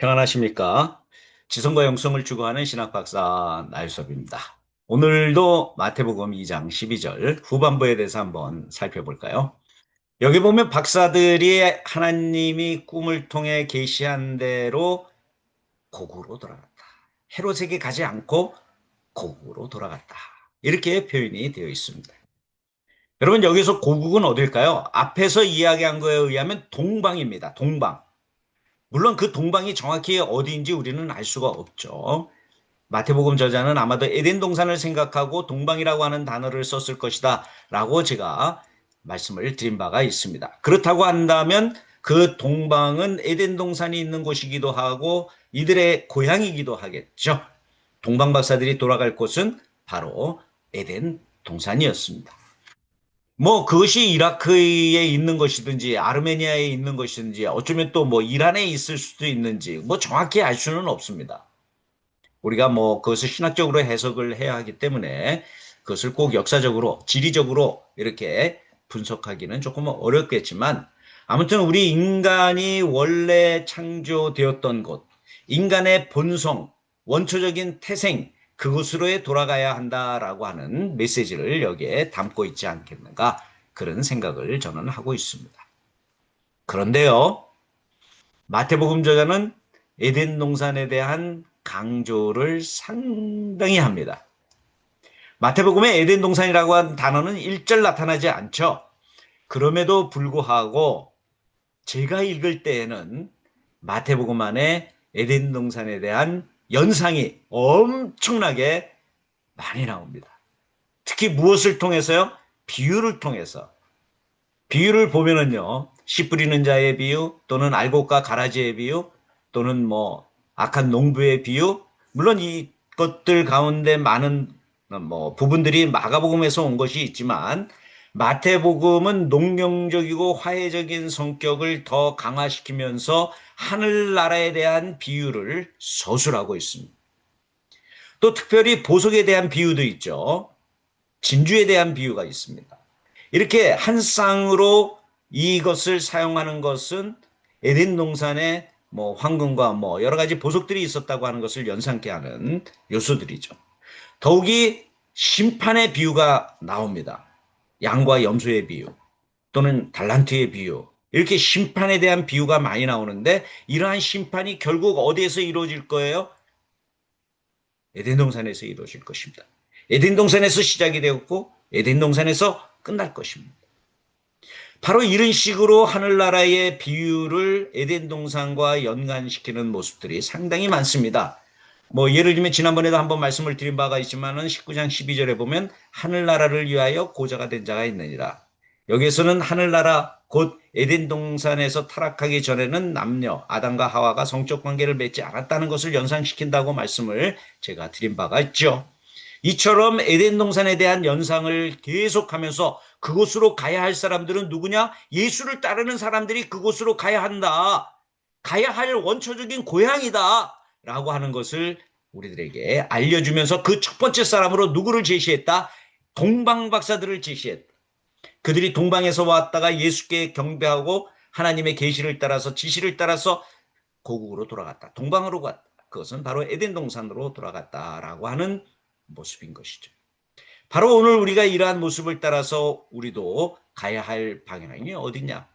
평안하십니까? 지성과 영성을 추구하는 신학박사 나유섭입니다. 오늘도 마태복음 2장 12절 후반부에 대해서 한번 살펴볼까요? 여기 보면 박사들이 하나님이 꿈을 통해 계시한 대로 고국으로 돌아갔다. 헤롯에게 가지 않고 고국으로 돌아갔다. 이렇게 표현이 되어 있습니다. 여러분 여기서 고국은 어딜까요? 앞에서 이야기한 거에 의하면 동방입니다. 동방. 물론 그 동방이 정확히 어디인지 우리는 알 수가 없죠. 마태복음 저자는 아마도 에덴 동산을 생각하고 동방이라고 하는 단어를 썼을 것이다 라고 제가 말씀을 드린 바가 있습니다. 그렇다고 한다면 그 동방은 에덴 동산이 있는 곳이기도 하고 이들의 고향이기도 하겠죠. 동방 박사들이 돌아갈 곳은 바로 에덴 동산이었습니다. 뭐 그것이 이라크에 있는 것이든지 아르메니아에 있는 것이든지 어쩌면 또 뭐 이란에 있을 수도 있는지 뭐 정확히 알 수는 없습니다. 우리가 뭐 그것을 신학적으로 해석을 해야 하기 때문에 그것을 꼭 역사적으로 지리적으로 이렇게 분석하기는 조금 어렵겠지만 아무튼 우리 인간이 원래 창조되었던 곳, 인간의 본성, 원초적인 태생 그곳으로 돌아가야 한다라고 하는 메시지를 여기에 담고 있지 않겠는가 그런 생각을 저는 하고 있습니다. 그런데요, 마태복음 저자는 에덴 동산에 대한 강조를 상당히 합니다. 마태복음에 에덴 동산이라고 한 단어는 일절 나타나지 않죠. 그럼에도 불구하고 제가 읽을 때에는 마태복음 안에 에덴 동산에 대한 연상이 엄청나게 많이 나옵니다. 특히 무엇을 통해서요? 비유를 통해서. 비유를 보면은요, 씨 뿌리는 자의 비유, 또는 알곡과 가라지의 비유, 또는 뭐 악한 농부의 비유, 물론 이것들 가운데 많은 뭐 부분들이 마가복음에서 온 것이 있지만 마태복음은 농경적이고 화해적인 성격을 더 강화시키면서 하늘나라에 대한 비유를 서술하고 있습니다. 또 특별히 보석에 대한 비유도 있죠. 진주에 대한 비유가 있습니다. 이렇게 한 쌍으로 이것을 사용하는 것은 에덴 동산에 뭐 황금과 뭐 여러 가지 보석들이 있었다고 하는 것을 연상케 하는 요소들이죠. 더욱이 심판의 비유가 나옵니다. 양과 염소의 비유 또는 달란트의 비유 이렇게 심판에 대한 비유가 많이 나오는데 이러한 심판이 결국 어디에서 이루어질 거예요? 에덴 동산에서 이루어질 것입니다. 에덴 동산에서 시작이 되었고 에덴 동산에서 끝날 것입니다. 바로 이런 식으로 하늘나라의 비유를 에덴 동산과 연관시키는 모습들이 상당히 많습니다. 뭐 예를 들면 지난번에도 한번 말씀을 드린 바가 있지만은 19장 12절에 보면 하늘나라를 위하여 고자가 된 자가 있느니라. 여기에서는 하늘나라 곧 에덴 동산에서 타락하기 전에는 남녀 아담과 하와가 성적 관계를 맺지 않았다는 것을 연상시킨다고 말씀을 제가 드린 바가 있죠. 이처럼 에덴 동산에 대한 연상을 계속하면서 그곳으로 가야 할 사람들은 누구냐? 예수를 따르는 사람들이 그곳으로 가야 한다. 가야 할 원초적인 고향이다. 라고 하는 것을 우리들에게 알려주면서 그 첫 번째 사람으로 누구를 제시했다? 동방 박사들을 제시했다. 그들이 동방에서 왔다가 예수께 경배하고 하나님의 계시를 따라서 지시를 따라서 고국으로 돌아갔다. 동방으로 갔다. 그것은 바로 에덴 동산으로 돌아갔다라고 하는 모습인 것이죠. 바로 오늘 우리가 이러한 모습을 따라서 우리도 가야 할 방향이 어디냐?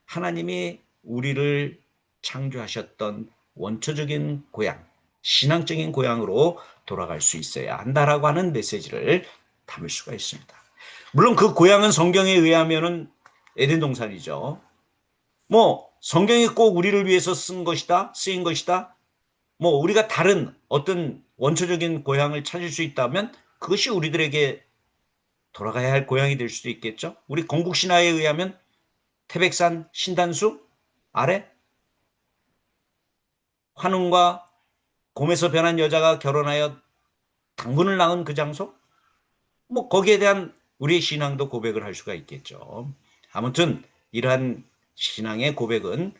하나님이 우리를 창조하셨던 원초적인 고향, 신앙적인 고향으로 돌아갈 수 있어야 한다라고 하는 메시지를 담을 수가 있습니다. 물론 그 고향은 성경에 의하면은 에덴 동산이죠. 뭐 성경이 꼭 우리를 위해서 쓴 것이다, 쓰인 것이다. 뭐 우리가 다른 어떤 원초적인 고향을 찾을 수 있다면 그것이 우리들에게 돌아가야 할 고향이 될 수도 있겠죠. 우리 건국신화에 의하면 태백산 신단수 아래 환웅과 곰에서 변한 여자가 결혼하여 당분을 낳은 그 장소? 뭐 거기에 대한 우리의 신앙도 고백을 할 수가 있겠죠. 아무튼 이러한 신앙의 고백은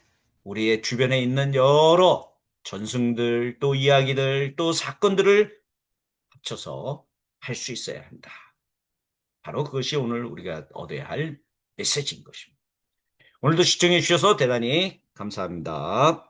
우리의 주변에 있는 여러 전승들 또 이야기들 또 사건들을 합쳐서 할 수 있어야 한다. 바로 그것이 오늘 우리가 얻어야 할 메시지인 것입니다. 오늘도 시청해 주셔서 대단히 감사합니다.